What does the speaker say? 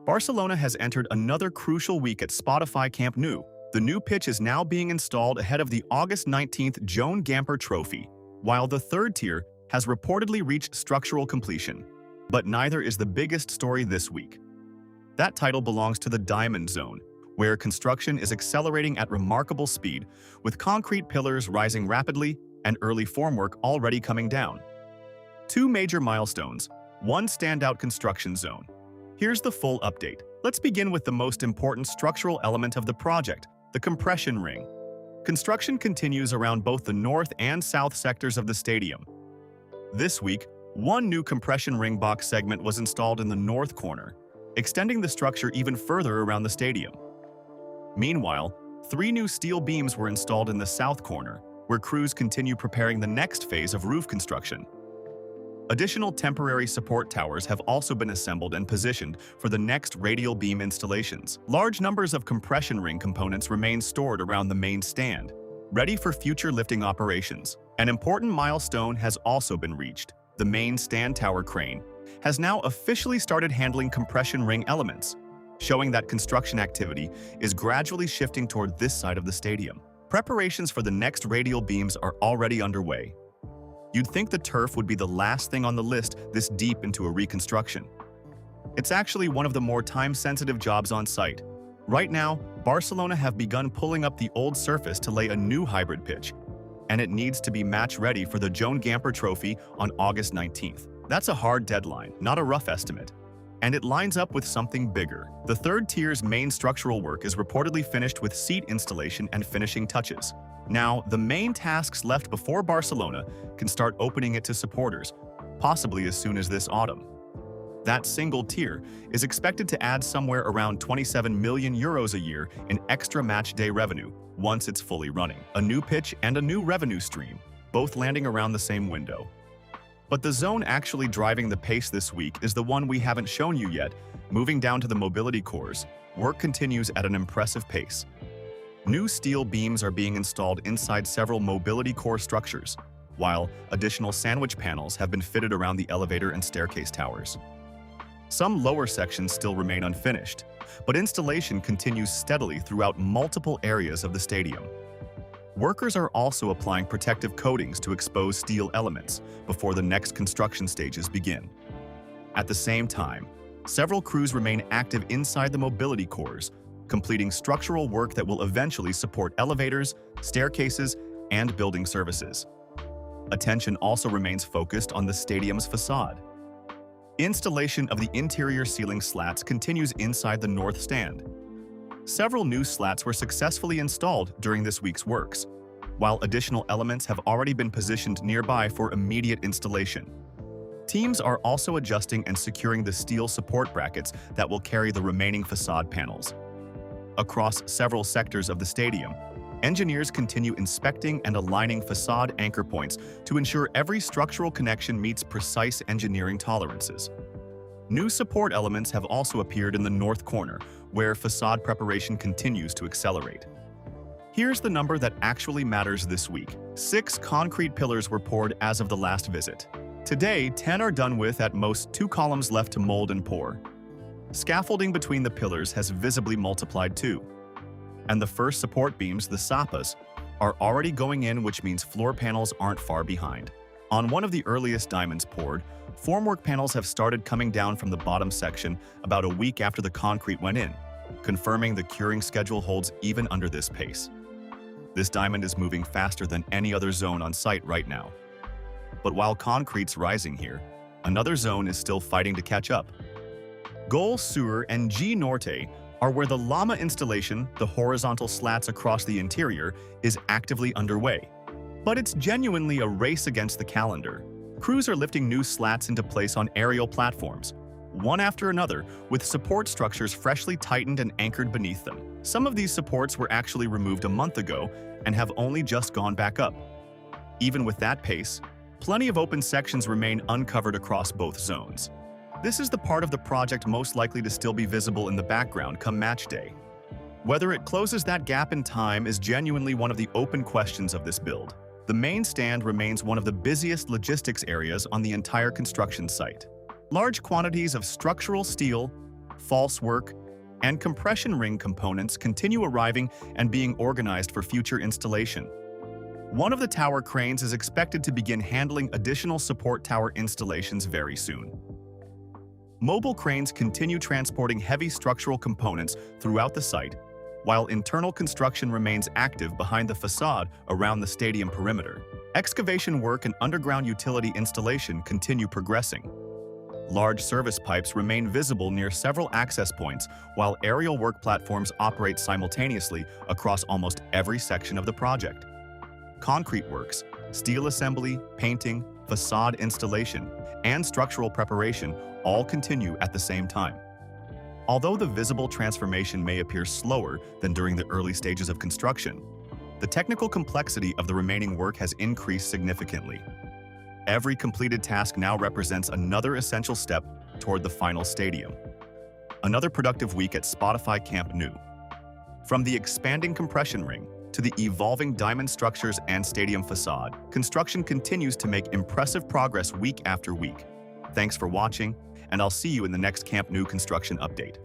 Barcelona has entered another crucial week at Spotify Camp Nou. The new pitch is now being installed ahead of the August 19th Joan Gamper Trophy, while the third tier has reportedly reached structural completion. But neither is the biggest story this week. That title belongs to the Diamond Zone, where construction is accelerating at remarkable speed, with concrete pillars rising rapidly and early formwork already coming down. Two major milestones, one standout construction zone. Here's the full update. Let's begin with the most important structural element of the project, the compression ring. Construction continues around both the north and south sectors of the stadium. This week, one new compression ring box segment was installed in the north corner, extending the structure even further around the stadium. Meanwhile, 3 new steel beams were installed in the south corner, where crews continue preparing the next phase of roof construction. Additional temporary support towers have also been assembled and positioned for the next radial beam installations. Large numbers of compression ring components remain stored around the main stand, ready for future lifting operations. An important milestone has also been reached. The main stand tower crane has now officially started handling compression ring elements, showing that construction activity is gradually shifting toward this side of the stadium. Preparations for the next radial beams are already underway. You'd think the turf would be the last thing on the list this deep into a reconstruction. It's actually one of the more time-sensitive jobs on site. Right now, Barcelona have begun pulling up the old surface to lay a new hybrid pitch, and it needs to be match-ready for the Joan Gamper Trophy on August 19th. That's a hard deadline, not a rough estimate. And it lines up with something bigger. The third tier's main structural work is reportedly finished with seat installation and finishing touches. Now, the main tasks left before Barcelona can start opening it to supporters, possibly as soon as this autumn. That single tier is expected to add somewhere around 27 million euros a year in extra match day revenue once it's fully running. A new pitch and a new revenue stream, both landing around the same window. But the zone actually driving the pace this week is the one we haven't shown you yet. Moving down to the mobility cores, work continues at an impressive pace. New steel beams are being installed inside several mobility core structures, while additional sandwich panels have been fitted around the elevator and staircase towers. Some lower sections still remain unfinished, but installation continues steadily throughout multiple areas of the stadium. Workers are also applying protective coatings to expose steel elements before the next construction stages begin. At the same time, several crews remain active inside the mobility cores, completing structural work that will eventually support elevators, staircases, and building services. Attention also remains focused on the stadium's facade. Installation of the interior ceiling slats continues inside the north stand. Several new slats were successfully installed during this week's works, while additional elements have already been positioned nearby for immediate installation. Teams are also adjusting and securing the steel support brackets that will carry the remaining facade panels. Across several sectors of the stadium, engineers continue inspecting and aligning facade anchor points to ensure every structural connection meets precise engineering tolerances. New support elements have also appeared in the north corner, where facade preparation continues to accelerate. Here's the number that actually matters this week. 6 concrete pillars were poured as of the last visit. Today, 10 are done with at most 2 columns left to mold and pour. Scaffolding between the pillars has visibly multiplied too. And the first support beams, the sapas, are already going in, which means floor panels aren't far behind. On one of the earliest diamonds poured, formwork panels have started coming down from the bottom section about a week after the concrete went in, confirming the curing schedule holds even under this pace. This diamond is moving faster than any other zone on site right now. But while concrete's rising here, another zone is still fighting to catch up. Gol Sur and G Norte are where the llama installation, the horizontal slats across the interior, is actively underway. But it's genuinely a race against the calendar. Crews are lifting new slats into place on aerial platforms, one after another, with support structures freshly tightened and anchored beneath them. Some of these supports were actually removed a month ago and have only just gone back up. Even with that pace, plenty of open sections remain uncovered across both zones. This is the part of the project most likely to still be visible in the background come match day. Whether it closes that gap in time is genuinely one of the open questions of this build. The main stand remains one of the busiest logistics areas on the entire construction site. Large quantities of structural steel, false work, and compression ring components continue arriving and being organized for future installation. One of the tower cranes is expected to begin handling additional support tower installations very soon. Mobile cranes continue transporting heavy structural components throughout the site, while internal construction remains active behind the facade around the stadium perimeter. Excavation work and underground utility installation continue progressing. Large service pipes remain visible near several access points, while aerial work platforms operate simultaneously across almost every section of the project. Concrete works, steel assembly, painting, facade installation, and structural preparation all continue at the same time. Although the visible transformation may appear slower than during the early stages of construction, the technical complexity of the remaining work has increased significantly. Every completed task now represents another essential step toward the final stadium. Another productive week at Spotify Camp Nou. From the expanding compression ring to the evolving diamond structures and stadium facade, construction continues to make impressive progress week after week. Thanks for watching, and I'll see you in the next Camp Nou construction update.